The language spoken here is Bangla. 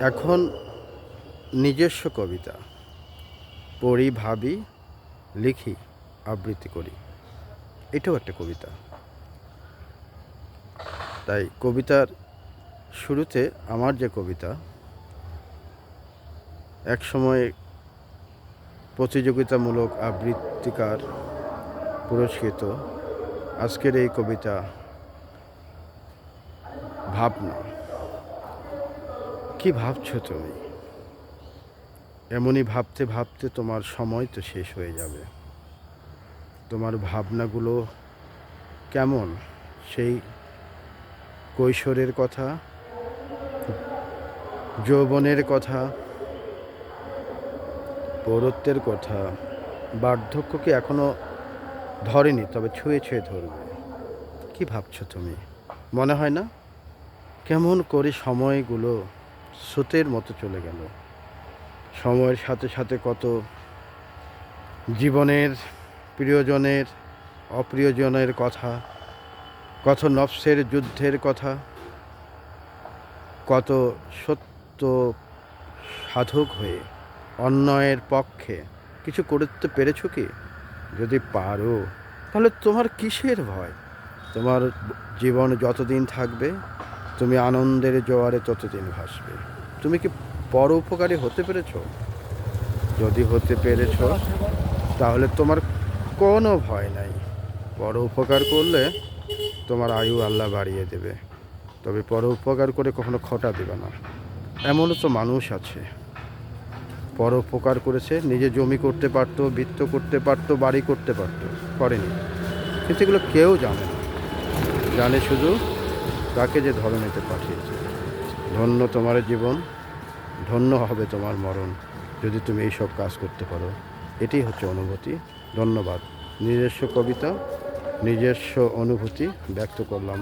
এখন নিজস্ব কবিতা পড়ি, ভাবি, লিখি, আবৃত্তি করি, এটাও একটা কবিতা। তাই কবিতার শুরুতে আমার যে কবিতা, একসময় প্রতিযোগিতামূলক আবৃত্তিকার পুরস্কৃত, আজকের এই কবিতা ভাবনা। কি ভাবছো তুমি? এমনই ভাবতে ভাবতে তোমার সময় তো শেষ হয়ে যাবে। তোমার ভাবনাগুলো কেমন? সেই কৈশোরের কথা, যৌবনের কথা, পৌরত্বের কথা, বার্ধক্যকে এখনো ধরেনি, তবে ছুঁয়ে ছুঁয়ে ধরবে। কি ভাবছো তুমি? মনে হয় না কেমন করে সময়গুলো স্রোতের মতো চলে গেল? সময়ের সাথে সাথে কত জীবনের, প্রিয়জনের, অপ্রিয়জনের কথা, কত নফসের যুদ্ধের কথা, কত সত্য সাধক হয়ে অন্যায়ের পক্ষে কিছু করতে পেরেছো কি? যদি পারো তাহলে তোমার কিসের ভয়? তোমার জীবন যতদিন থাকবে তুমি আনন্দের জোয়ারে ততদিন ভাসবে। তুমি কি পরোপকারী হতে পেরেছো? যদি হতে পেরেছো তাহলে তোমার কোনো ভয় নাই। পরোপকার করলে তোমার আয়ু আল্লাহ বাড়িয়ে দেবে, তবে পরোপকার করে কখনো খটা দেবে না। এমনও তো মানুষ আছে পরোপকার করেছে, নিজে জমি করতে পারতো, বৃত্ত করতে পারতো, বাড়ি করতে পারতো, করেনি। কিন্তু এগুলো কেউ জানে না, জানে শুধু তাকে যে ধরনীতে পাঠিয়েছে। ধন্য তোমার জীবন, ধন্য হবে তোমার মরণ, যদি তুমি এইসব কাজ করতে পারো। এটাই হচ্ছে অনুভূতি। ধন্যবাদ। নিজস্ব কবিতা, নিজস্ব অনুভূতি ব্যক্ত করলাম।